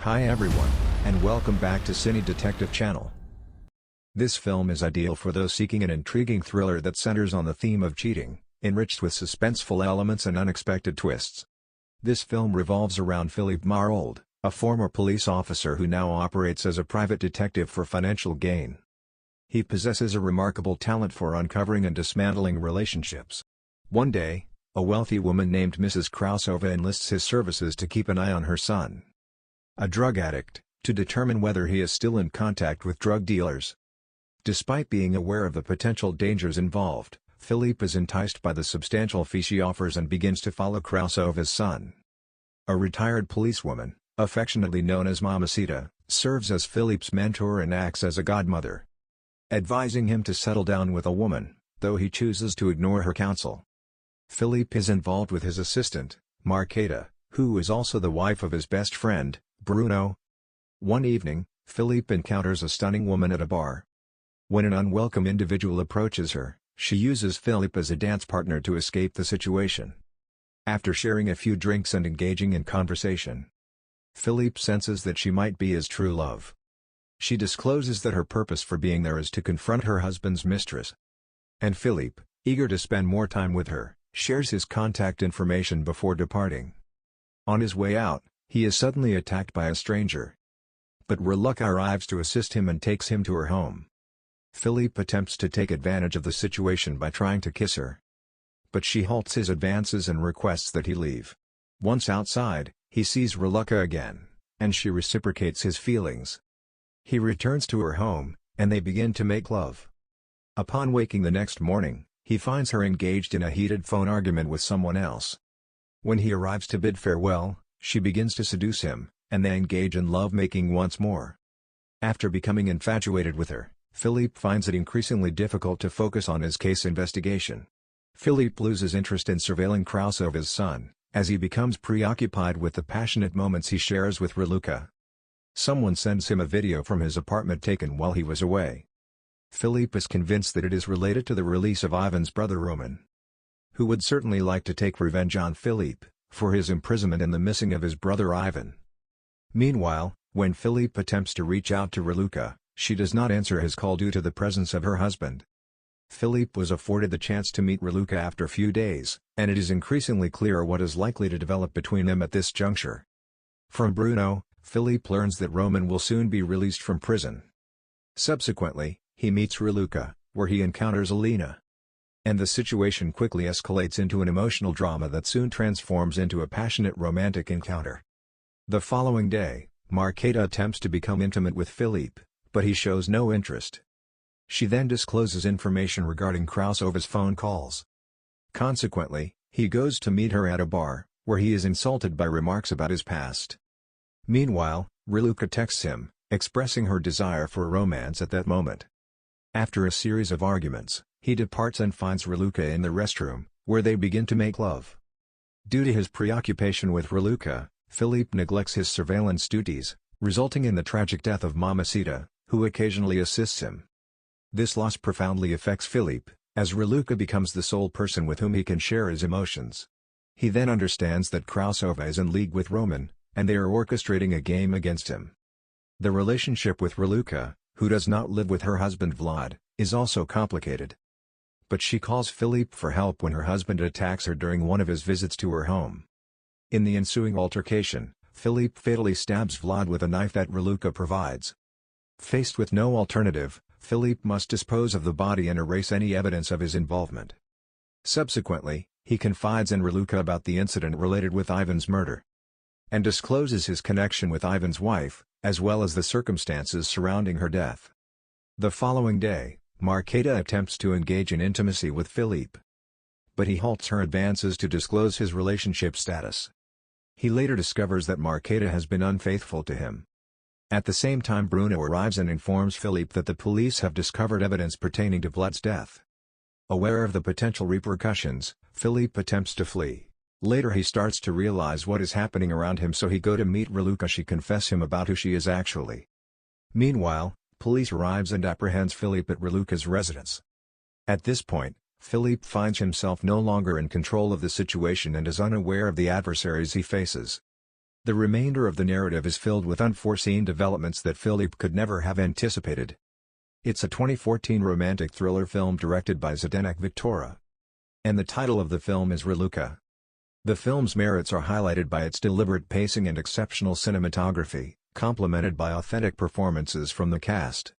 Hi everyone, and welcome back to Cinedetective channel. This film is ideal for those seeking an intriguing thriller that centers on the theme of cheating, enriched with suspenseful elements and unexpected twists. This film revolves around Philippe Marolles, a former police officer who now operates as a private detective for financial gain. He possesses a remarkable talent for uncovering and dismantling relationships. One day, a wealthy woman named Mrs. Krausova enlists his services to keep an eye on her son, a drug addict, to determine whether he is still in contact with drug dealers. Despite being aware of the potential dangers involved, Philippe is enticed by the substantial fee she offers and begins to follow Krausova's son. A retired policewoman, affectionately known as Mamacita, serves as Philippe's mentor and acts as a godmother, advising him to settle down with a woman, though he chooses to ignore her counsel. Philippe is involved with his assistant, Marketa, who is also the wife of his best friend, Bruno. One evening, Philippe encounters a stunning woman at a bar. When an unwelcome individual approaches her, she uses Philippe as a dance partner to escape the situation. After sharing a few drinks and engaging in conversation, Philippe senses that she might be his true love. She discloses that her purpose for being there is to confront her husband's mistress. And Philippe, eager to spend more time with her, shares his contact information before departing. On his way out, he is suddenly attacked by a stranger. But Reluca arrives to assist him and takes him to her home. Philippe attempts to take advantage of the situation by trying to kiss her, but she halts his advances and requests that he leave. Once outside, he sees Reluca again, and she reciprocates his feelings. He returns to her home, and they begin to make love. Upon waking the next morning, he finds her engaged in a heated phone argument with someone else. When he arrives to bid farewell, she begins to seduce him, and they engage in love-making once more. After becoming infatuated with her, Philippe finds it increasingly difficult to focus on his case investigation. Philippe loses interest in surveilling Krausova's son, as he becomes preoccupied with the passionate moments he shares with Reluca. Someone sends him a video from his apartment taken while he was away. Philippe is convinced that it is related to the release of Ivan's brother Roman, who would certainly like to take revenge on Philippe for his imprisonment and the missing of his brother Ivan. Meanwhile, when Philippe attempts to reach out to Reluca, she does not answer his call due to the presence of her husband. Philippe was afforded the chance to meet Reluca after a few days, and it is increasingly clear what is likely to develop between them at this juncture. From Bruno, Philippe learns that Roman will soon be released from prison. Subsequently, he meets Reluca, where he encounters Alina. And the situation quickly escalates into an emotional drama that soon transforms into a passionate romantic encounter. The following day, Marketa attempts to become intimate with Philippe, but he shows no interest. She then discloses information regarding Krausova's phone calls. Consequently, he goes to meet her at a bar, where he is insulted by remarks about his past. Meanwhile, Reluca texts him, expressing her desire for romance at that moment. After a series of arguments, he departs and finds Reluca in the restroom, where they begin to make love. Due to his preoccupation with Reluca, Philippe neglects his surveillance duties, resulting in the tragic death of Mamacita, who occasionally assists him. This loss profoundly affects Philippe, as Reluca becomes the sole person with whom he can share his emotions. He then understands that Krausova is in league with Roman, and they are orchestrating a game against him. The relationship with Reluca, who does not live with her husband Vlad, is also complicated. But she calls Philippe for help when her husband attacks her during one of his visits to her home. In the ensuing altercation, Philippe fatally stabs Vlad with a knife that Reluca provides. Faced with no alternative, Philippe must dispose of the body and erase any evidence of his involvement. Subsequently, he confides in Reluca about the incident related with Ivan's murder, and discloses his connection with Ivan's wife, as well as the circumstances surrounding her death. The following day, Marketa attempts to engage in intimacy with Philippe, but he halts her advances to disclose his relationship status. He later discovers that Marketa has been unfaithful to him. At the same time, Bruno arrives and informs Philippe that the police have discovered evidence pertaining to Vlad's death. Aware of the potential repercussions, Philippe attempts to flee. Later he starts to realize what is happening around him, so he goes to meet Reluca. She confesses him about who she is actually. Meanwhile, police arrives and apprehends Philippe at Reluca's residence. At this point, Philippe finds himself no longer in control of the situation and is unaware of the adversaries he faces. The remainder of the narrative is filled with unforeseen developments that Philippe could never have anticipated. It's a 2014 romantic thriller film directed by Zdenek Victora. And the title of the film is Reluka. The film's merits are highlighted by its deliberate pacing and exceptional cinematography, complemented by authentic performances from the cast.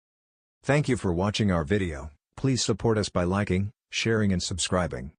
Thank you for watching our video. Please support us by liking, sharing and subscribing.